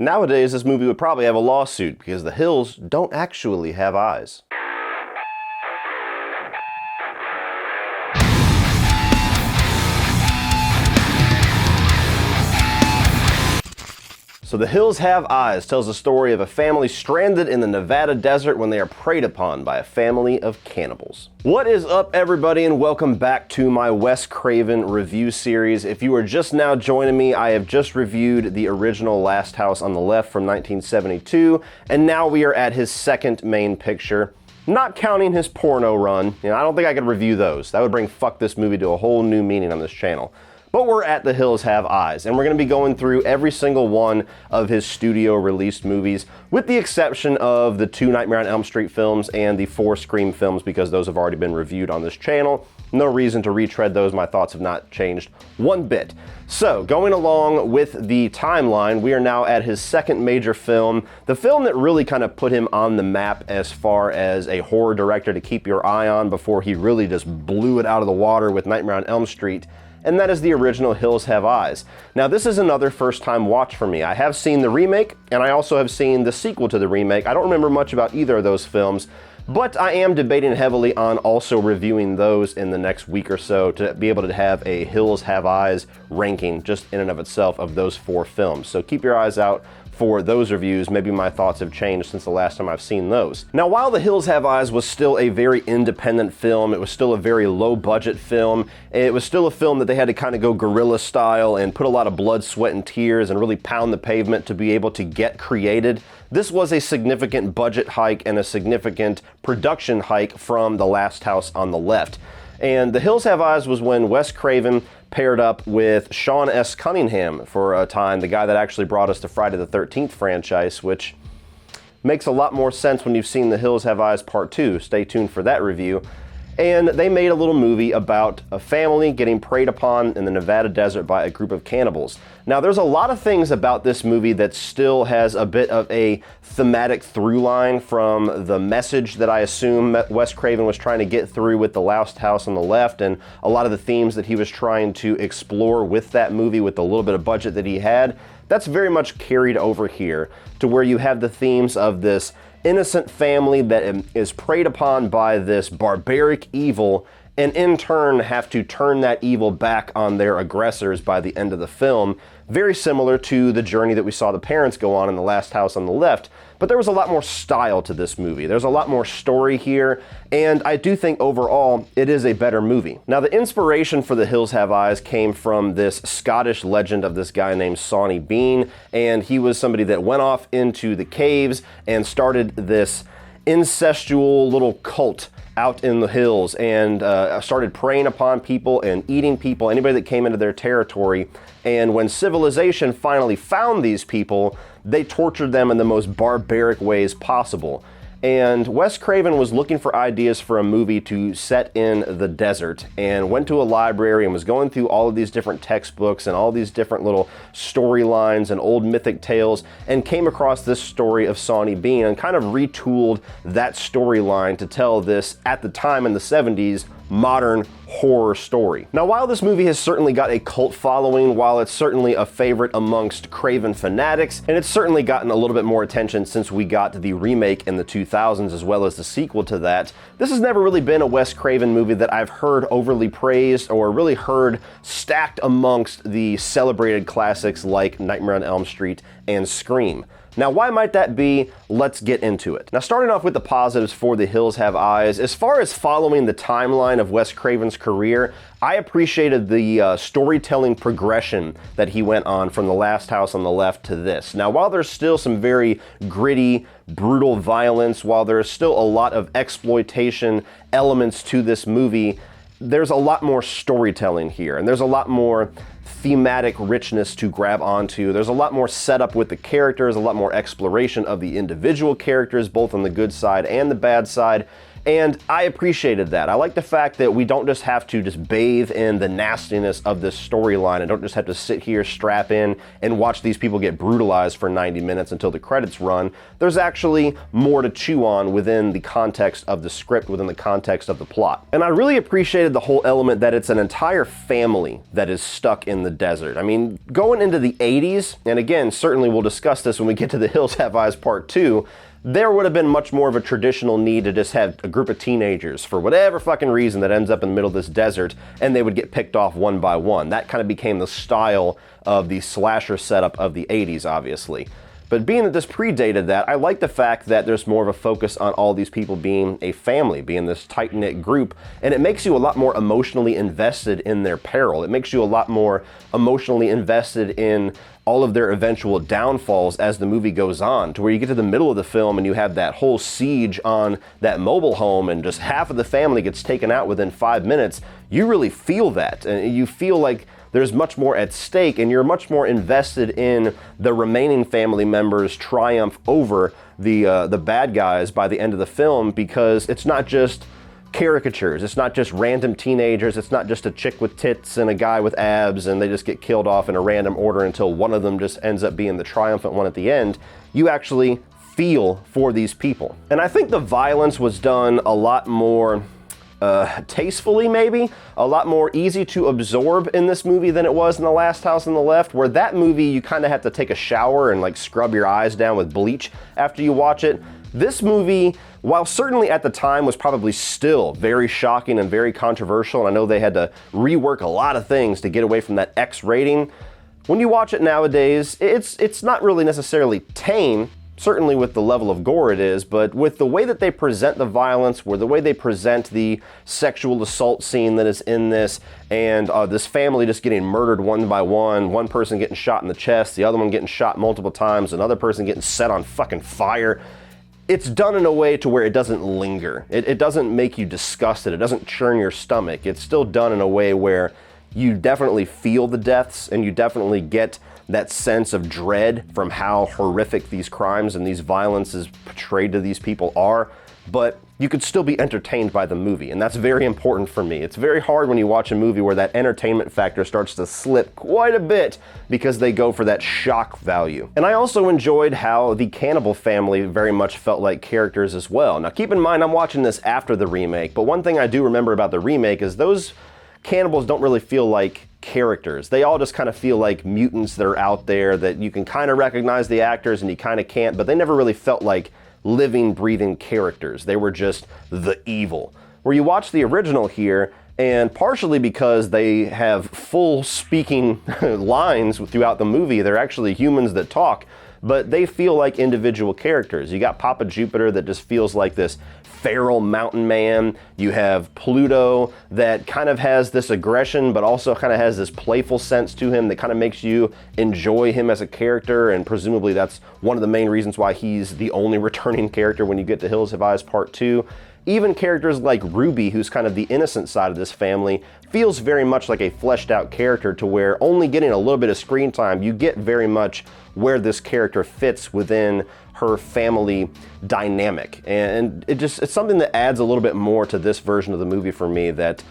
Nowadays, this movie would probably have a lawsuit because the hills don't actually have eyes. So The Hills Have Eyes tells the story of a family stranded in the Nevada desert when they are preyed upon by a family of cannibals. What is up, everybody, and welcome back to my Wes Craven review series. If you are just now joining me, I have just reviewed the original Last House on the Left from 1972, and now we are at his second main picture. Not counting his porno run. I don't think I could review those. That would bring fuck this movie to a whole new meaning on this channel. But we're at The Hills Have Eyes, and we're going to be going through every single one of his studio-released movies, with the exception of the 2 Nightmare on Elm Street films and the 4 Scream films, because those have already been reviewed on this channel. No reason to retread those. My thoughts have not changed one bit. So, going along with the timeline, we are now at his second major film, the film that really kind of put him on the map as far as a horror director to keep your eye on before he really just blew it out of the water with Nightmare on Elm Street. And that is the original Hills Have Eyes. Now, this is another first-time watch for me. I have seen the remake, and I also have seen the sequel to the remake. I don't remember much about either of those films, but I am debating heavily on also reviewing those in the next week or so to be able to have a Hills Have Eyes ranking just in and of itself of those 4 films. So keep your eyes out for those reviews. Maybe my thoughts have changed since the last time I've seen those. Now, while The Hills Have Eyes was still a very independent film, it was still a very low-budget film, it was still a film that they had to kind of go guerrilla style and put a lot of blood, sweat, and tears and really pound the pavement to be able to get created. This was a significant budget hike and a significant production hike from The Last House on the Left. And The Hills Have Eyes was when Wes Craven paired up with Sean S. Cunningham for a time, the guy that actually brought us the Friday the 13th franchise, which makes a lot more sense when you've seen The Hills Have Eyes Part 2. Stay tuned for that review. And they made a little movie about a family getting preyed upon in the Nevada desert by a group of cannibals. Now, there's a lot of things about this movie that still has a bit of a thematic through line from the message that I assume Wes Craven was trying to get through with The Last House on the Left, and a lot of the themes that he was trying to explore with that movie with the little bit of budget that he had. That's very much carried over here to where you have the themes of this innocent family that is preyed upon by this barbaric evil, and in turn have to turn that evil back on their aggressors by the end of the film. Very similar to the journey that we saw the parents go on in The Last House on the Left, but there was a lot more style to this movie. There's a lot more story here, and I do think overall it is a better movie. Now, the inspiration for The Hills Have Eyes came from this Scottish legend of this guy named Sawney Bean, and he was somebody that went off into the caves and started this incestual little cult out in the hills and started preying upon people and eating people, anybody that came into their territory. And when civilization finally found these people, they tortured them in the most barbaric ways possible. And Wes Craven was looking for ideas for a movie to set in the desert and went to a library and was going through all of these different textbooks and all these different little storylines and old mythic tales and came across this story of Sawney Bean and kind of retooled that storyline to tell this, at the time in the 70s, modern horror story. Now, while this movie has certainly got a cult following, while it's certainly a favorite amongst Craven fanatics, and it's certainly gotten a little bit more attention since we got the remake in the 2000s as well as the sequel to that, this has never really been a Wes Craven movie that I've heard overly praised or really heard stacked amongst the celebrated classics like Nightmare on Elm Street and Scream. Now, why might that be? Let's get into it. Now, starting off with the positives for The Hills Have Eyes, as far as following the timeline of Wes Craven's career, I appreciated the storytelling progression that he went on from The Last House on the Left to this. Now, while there's still some very gritty, brutal violence, while there's still a lot of exploitation elements to this movie, there's a lot more storytelling here, and there's a lot more thematic richness to grab onto. There's a lot more setup with the characters, a lot more exploration of the individual characters, both on the good side and the bad side. And I appreciated that. I like the fact that we don't just have to just bathe in the nastiness of this storyline and don't just have to sit here, strap in, and watch these people get brutalized for 90 minutes until the credits run. There's actually more to chew on within the context of the script, within the context of the plot. And I really appreciated the whole element that it's an entire family that is stuck in the desert. I mean, going into the 80s, and again, certainly we'll discuss this when we get to The Hills Have Eyes Part 2, there would have been much more of a traditional need to just have a group of teenagers, for whatever fucking reason, that ends up in the middle of this desert, and they would get picked off one by one. That kind of became the style of the slasher setup of the 80s, obviously. But being that this predated that, I like the fact that there's more of a focus on all these people being a family, being this tight-knit group, and it makes you a lot more emotionally invested in their peril. It makes you a lot more emotionally invested in all of their eventual downfalls as the movie goes on, to where you get to the middle of the film and you have that whole siege on that mobile home and just half of the family gets taken out within 5 minutes. You really feel that, and you feel like there's much more at stake, and you're much more invested in the remaining family members' triumph over the bad guys by the end of the film, because it's not just caricatures, it's not just random teenagers, it's not just a chick with tits and a guy with abs and they just get killed off in a random order until one of them just ends up being the triumphant one at the end. You actually feel for these people. And I think the violence was done a lot more tastefully, maybe a lot more easy to absorb in this movie than it was in The Last House on the Left, where that movie you kind of have to take a shower and like scrub your eyes down with bleach after you watch it. This movie, while certainly at the time was probably still very shocking and very controversial, and I know they had to rework a lot of things to get away from that X rating, when you watch it nowadays, it's not really necessarily tame, certainly with the level of gore it is, but with the way that they present the violence, or the way they present the sexual assault scene that is in this, and this family just getting murdered one by one person getting shot in the chest, the other one getting shot multiple times, another person getting set on fucking fire. It's done in a way to where it doesn't linger. It doesn't make you disgusted. It doesn't churn your stomach. It's still done in a way where you definitely feel the deaths and you definitely get that sense of dread from how horrific these crimes and these violences portrayed to these people are, but you could still be entertained by the movie, and that's very important for me. It's very hard when you watch a movie where that entertainment factor starts to slip quite a bit because they go for that shock value. And I also enjoyed how the cannibal family very much felt like characters as well. Now keep in mind, I'm watching this after the remake, but one thing I do remember about the remake is those cannibals don't really feel like characters. They all just kind of feel like mutants that are out there that you can kind of recognize the actors and you kind of can't, but they never really felt like living, breathing characters. They were just the evil. Where you watch the original here, and partially because they have full speaking lines throughout the movie, they're actually humans that talk, but they feel like individual characters. You got Papa Jupiter that just feels like this feral mountain man. You have Pluto that kind of has this aggression, but also kind of has this playful sense to him that kind of makes you enjoy him as a character, and presumably that's one of the main reasons why he's the only returning character when you get to Hills Have Eyes Part 2. Even characters like Ruby, who's kind of the innocent side of this family, feels very much like a fleshed out character, to where only getting a little bit of screen time, you get very much where this character fits within her family dynamic. And it's something that adds a little bit more to this version of the movie for me, that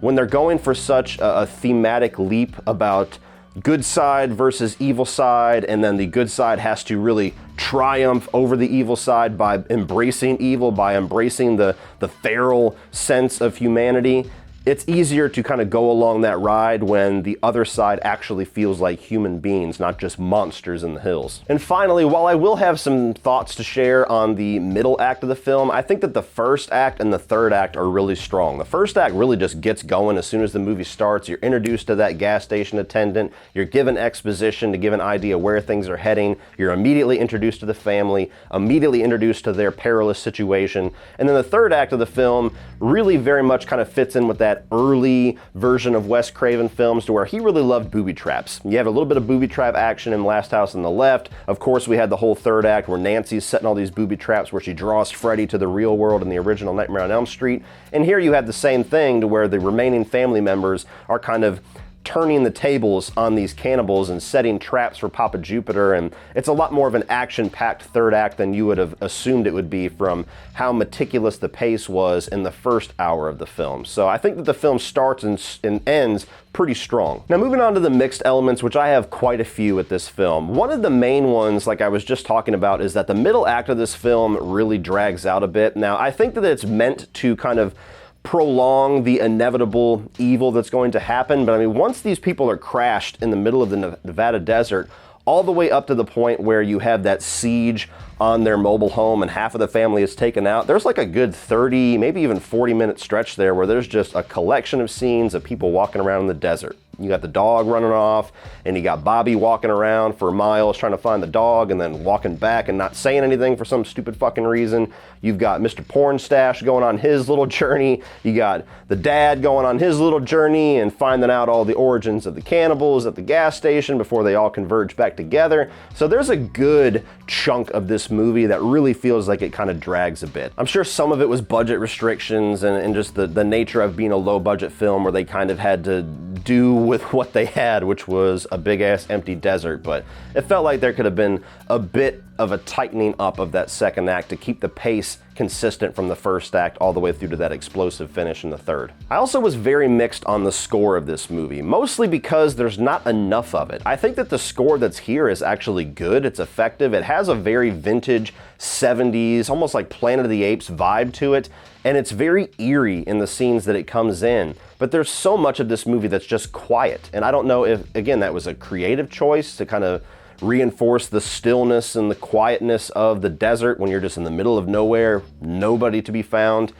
when they're going for such a thematic leap about good side versus evil side, and then the good side has to really triumph over the evil side by embracing evil, by embracing the feral sense of humanity, it's easier to kind of go along that ride when the other side actually feels like human beings, not just monsters in the hills. And finally, while I will have some thoughts to share on the middle act of the film, I think that the first act and the third act are really strong. The first act really just gets going as soon as the movie starts. You're introduced to that gas station attendant, you're given exposition to give an idea where things are heading, you're immediately introduced to the family, immediately introduced to their perilous situation, and then the third act of the film really very much kind of fits in with that early version of Wes Craven films, to where he really loved booby traps. You have a little bit of booby trap action in Last House on the Left. Of course, we had the whole third act where Nancy's setting all these booby traps where she draws Freddy to the real world in the original Nightmare on Elm Street. And here you have the same thing, to where the remaining family members are kind of turning the tables on these cannibals and setting traps for Papa Jupiter, and it's a lot more of an action-packed third act than you would have assumed it would be from how meticulous the pace was in the first hour of the film. So I think that the film starts and ends pretty strong. Now moving on to the mixed elements, which I have quite a few with this film. One of the main ones, like I was just talking about, is that the middle act of this film really drags out a bit. Now I think that it's meant to kind of prolong the inevitable evil that's going to happen, but I mean, once these people are crashed in the middle of the Nevada desert, all the way up to the point where you have that siege on their mobile home and half of the family is taken out, there's like a good 30, maybe even 40-minute stretch there where there's just a collection of scenes of people walking around in the desert. You got the dog running off, and you got Bobby walking around for miles trying to find the dog and then walking back and not saying anything for some stupid fucking reason. You've got Mr. Pornstash going on his little journey. You got the dad going on his little journey and finding out all the origins of the cannibals at the gas station before they all converge back together. So there's a good chunk of this movie that really feels like it kind of drags a bit. I'm sure some of it was budget restrictions and just the nature of being a low budget film where they kind of had to do with what they had, which was a big ass empty desert, but it felt like there could have been a bit of a tightening up of that second act to keep the pace consistent from the first act all the way through to that explosive finish in the third. I also was very mixed on the score of this movie, mostly because there's not enough of it. I think that the score that's here is actually good, it's effective, it has a very vintage 70s, almost like Planet of the Apes vibe to it, and it's very eerie in the scenes that it comes in. But there's so much of this movie that's just quiet, and I don't know if, again, that was a creative choice to kind of reinforce the stillness and the quietness of the desert when you're just in the middle of nowhere, nobody to be found,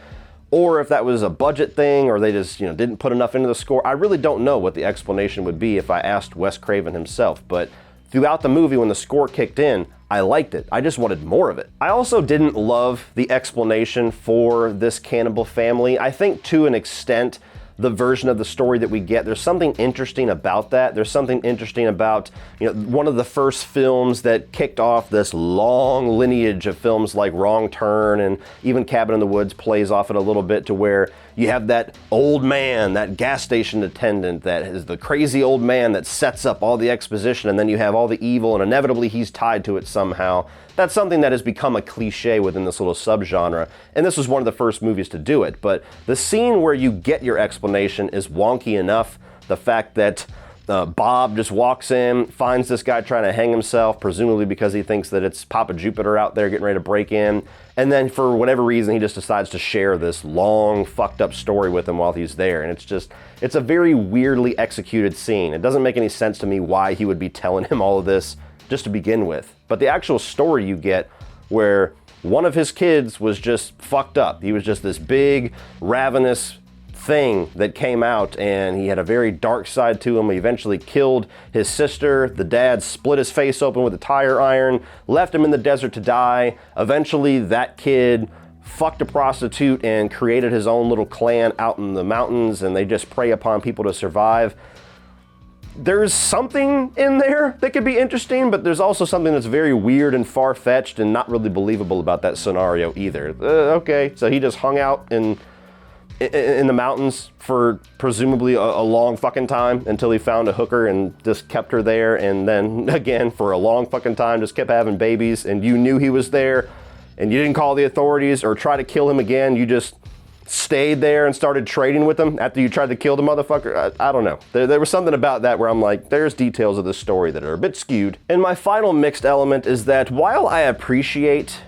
or if that was a budget thing or they just, didn't put enough into the score. I really don't know what the explanation would be if I asked Wes Craven himself, but throughout the movie when the score kicked in, I liked it. I just wanted more of it. I also didn't love the explanation for this cannibal family. I think to an extent, the version of the story that we get, there's something interesting about that. There's something interesting about, one of the first films that kicked off this long lineage of films like Wrong Turn, and even Cabin in the Woods plays off it a little bit, to where you have that old man, that gas station attendant that is the crazy old man that sets up all the exposition, and then you have all the evil, and inevitably he's tied to it somehow. That's something that has become a cliche within this little subgenre, and this was one of the first movies to do it. But the scene where you get your explanation is wonky enough. The fact that Bob just walks in, finds this guy trying to hang himself, presumably because he thinks that it's Papa Jupiter out there getting ready to break in, and then for whatever reason he just decides to share this long fucked up story with him while he's there, and it's a very weirdly executed scene. It doesn't make any sense to me why he would be telling him all of this just to begin with. But the actual story you get, where one of his kids was just fucked up. He was just this big, ravenous thing that came out, and he had a very dark side to him. He eventually killed his sister. The dad split his face open with a tire iron, left him in the desert to die. Eventually, that kid fucked a prostitute and created his own little clan out in the mountains, and they just prey upon people to survive. There's something in there that could be interesting, but there's also something that's very weird and far-fetched and not really believable about that scenario either. Okay, so he just hung out in the mountains for presumably a long fucking time until he found a hooker and just kept her there, and then again for a long fucking time just kept having babies, and you knew he was there and you didn't call the authorities or try to kill him again. You just stayed there and started trading with him after you tried to kill the motherfucker. I don't know. There was something about that where I'm like, there's details of the story that are a bit skewed. And my final mixed element is that while I appreciate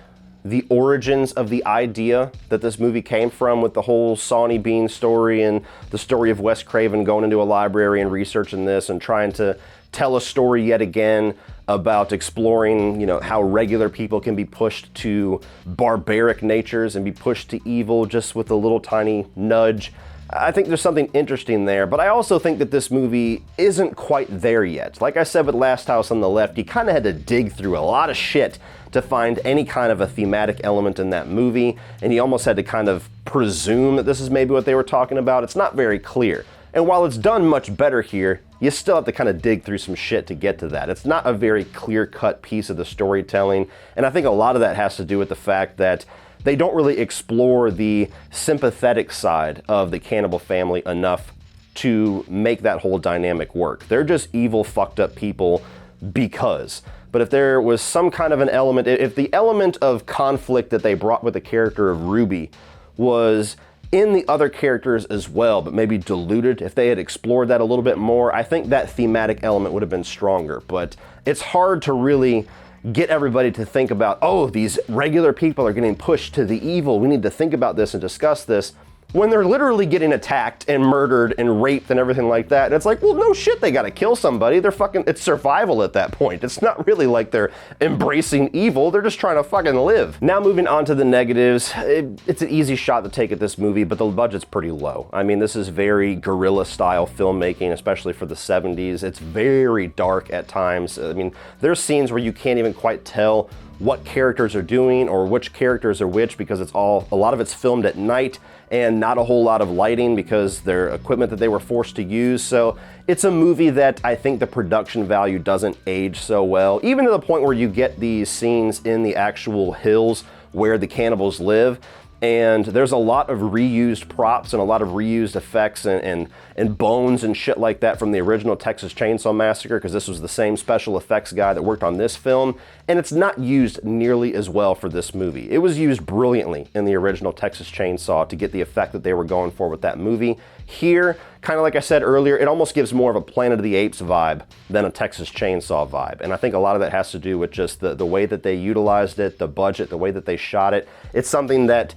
the origins of the idea that this movie came from with the whole Sawney Bean story and the story of Wes Craven going into a library and researching this and trying to tell a story yet again about exploring, how regular people can be pushed to barbaric natures and be pushed to evil just with a little tiny nudge. I think there's something interesting there, but I also think that this movie isn't quite there yet. Like I said with Last House on the Left, you kind of had to dig through a lot of shit to find any kind of a thematic element in that movie, and you almost had to kind of presume that this is maybe what they were talking about. It's not very clear. And while it's done much better here, you still have to kind of dig through some shit to get to that. It's not a very clear-cut piece of the storytelling, and I think a lot of that has to do with the fact that they don't really explore the sympathetic side of the cannibal family enough to make that whole dynamic work. They're just evil, fucked up people because. But if there was some kind of an element, if the element of conflict that they brought with the character of Ruby was in the other characters as well, but maybe diluted, if they had explored that a little bit more, I think that thematic element would have been stronger. But it's hard to really get everybody to think about, oh, these regular people are getting pushed to the evil. We need to think about this and discuss this, when they're literally getting attacked and murdered and raped and everything like that. And it's like, well, no shit, they gotta kill somebody. They're fucking, it's survival at that point. It's not really like they're embracing evil. They're just trying to fucking live. Now moving on to the negatives, it's an easy shot to take at this movie, but the budget's pretty low. I mean, this is very guerrilla style filmmaking, especially for the 70s. It's very dark at times. I mean, there's scenes where you can't even quite tell what characters are doing or which characters are which, because it's all, a lot of it's filmed at night and not a whole lot of lighting because they're equipment that they were forced to use. So it's a movie that I think the production value doesn't age so well, even to the point where you get these scenes in the actual hills where the cannibals live. And there's a lot of reused props and a lot of reused effects and bones and shit like that from the original Texas Chainsaw Massacre, because this was the same special effects guy that worked on this film, and it's not used nearly as well for this movie. It was used brilliantly in the original Texas Chainsaw to get the effect that they were going for with that movie. Here, kind of like I said earlier, it almost gives more of a Planet of the Apes vibe than a Texas Chainsaw vibe. And I think a lot of that has to do with just the way that they utilized it, the budget, the way that they shot it. It's something that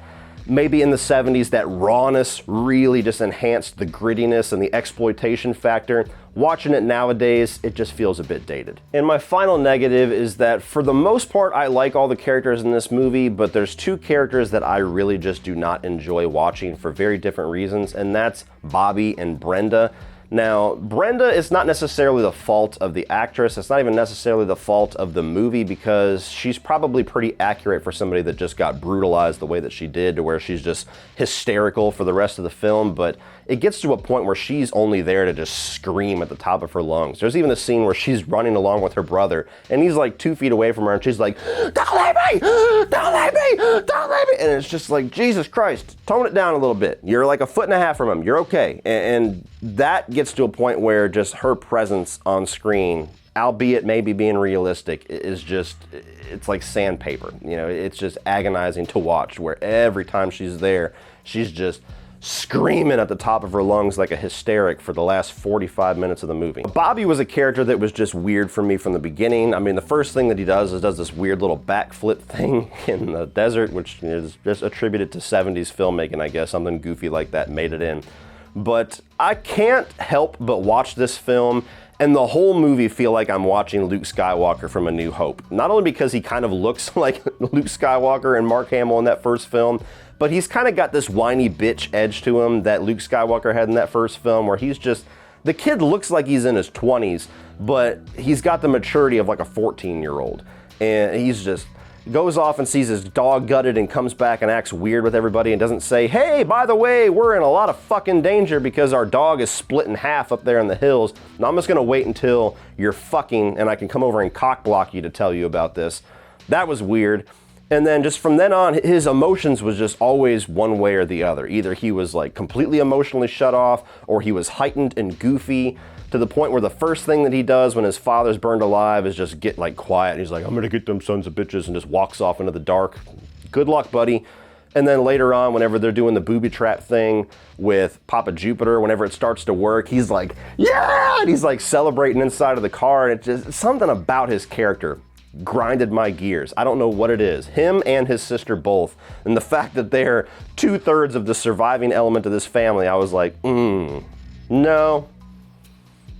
maybe in the 70s, that rawness really just enhanced the grittiness and the exploitation factor. Watching it nowadays, it just feels a bit dated. And my final negative is that for the most part, I like all the characters in this movie, but there's two characters that I really just do not enjoy watching for very different reasons, and that's Bobby and Brenda. Now, Brenda is not necessarily the fault of the actress. It's not even necessarily the fault of the movie, because she's probably pretty accurate for somebody that just got brutalized the way that she did, to where she's just hysterical for the rest of the film. But it gets to a point where she's only there to just scream at the top of her lungs. There's even a scene where she's running along with her brother, and he's like 2 feet away from her, and she's like, "Don't leave me! Don't leave me! Don't leave me!" And it's just like, Jesus Christ, tone it down a little bit. You're like 1.5 feet from him. You're okay. And that gets to a point where just her presence on screen, albeit maybe being realistic, is just, it's like sandpaper. You know, it's just agonizing to watch, where every time she's there, she's just screaming at the top of her lungs like a hysteric for the last 45 minutes of the movie. Bobby was a character that was just weird for me from the beginning. I mean, the first thing that he does is this weird little backflip thing in the desert, which is just attributed to 70s filmmaking, I guess. Something goofy like that made it in. But I can't help but watch this film and the whole movie feel like I'm watching Luke Skywalker from A New Hope. Not only because he kind of looks like Luke Skywalker and Mark Hamill in that first film, but he's kind of got this whiny bitch edge to him that Luke Skywalker had in that first film, where he's just, the kid looks like he's in his 20s, but he's got the maturity of like a 14-year-old. And he's just goes off and sees his dog gutted and comes back and acts weird with everybody and doesn't say, "Hey, by the way, we're in a lot of fucking danger because our dog is split in half up there in the hills. Now I'm just gonna wait until you're fucking and I can come over and cock block you to tell you about this." That was weird. And then just from then on, his emotions was just always one way or the other. Either he was like completely emotionally shut off, or he was heightened and goofy, to the point where the first thing that he does when his father's burned alive is just get like quiet. He's like, "I'm gonna get them sons of bitches," and just walks off into the dark. Good luck, buddy. And then later on, whenever they're doing the booby trap thing with Papa Jupiter, whenever it starts to work, he's like, "Yeah!" And he's like celebrating inside of the car. And it's just something about his character grinded my gears. I don't know what it is. Him and his sister both. And the fact that they're 2/3 of the surviving element of this family, I was like, no,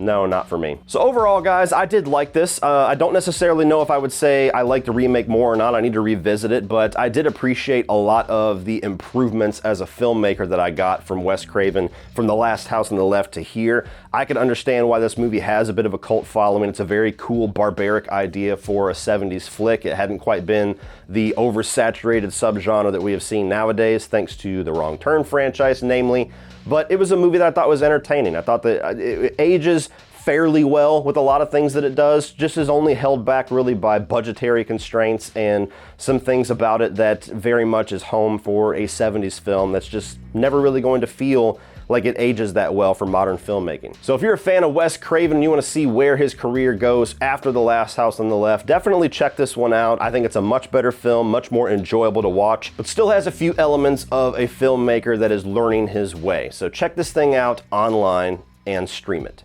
not for me. So overall, guys, I did like this. I don't necessarily know if I would say I like the remake more or not. I need to revisit it, but I did appreciate a lot of the improvements as a filmmaker that I got from Wes Craven, from The Last House on the Left to here. I can understand why this movie has a bit of a cult following. It's a very cool, barbaric idea for a 70s flick. It hadn't quite been the oversaturated subgenre that we have seen nowadays, thanks to the Wrong Turn franchise, namely. But it was a movie that I thought was entertaining. I thought that it ages fairly well with a lot of things that it does, just is only held back really by budgetary constraints and some things about it that very much is home for a 70s film that's just never really going to feel like it ages that well for modern filmmaking. So if you're a fan of Wes Craven and you want to see where his career goes after The Last House on the Left, definitely check this one out. I think it's a much better film, much more enjoyable to watch, but still has a few elements of a filmmaker that is learning his way. So check this thing out online and stream it.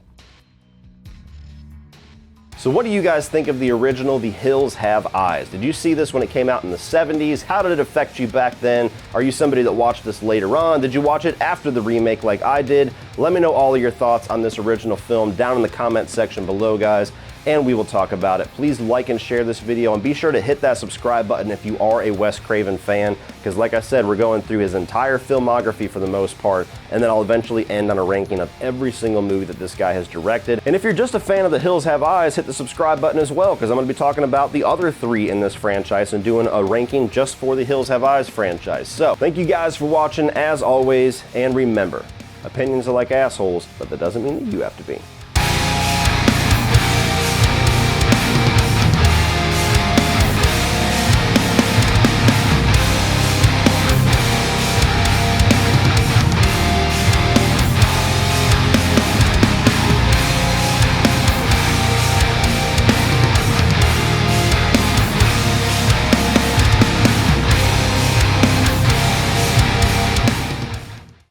So what do you guys think of the original The Hills Have Eyes? Did you see this when it came out in the 70s? How did it affect you back then? Are you somebody that watched this later on? Did you watch it after the remake like I did? Let me know all of your thoughts on this original film down in the comment section below, guys, and we will talk about it. Please like and share this video, and be sure to hit that subscribe button if you are a Wes Craven fan, because like I said, we're going through his entire filmography for the most part, and then I'll eventually end on a ranking of every single movie that this guy has directed. And if you're just a fan of The Hills Have Eyes, hit the subscribe button as well, because I'm going to be talking about the other 3 in this franchise and doing a ranking just for the Hills Have Eyes franchise. So thank you guys for watching as always, and remember, opinions are like assholes, but that doesn't mean that you have to be.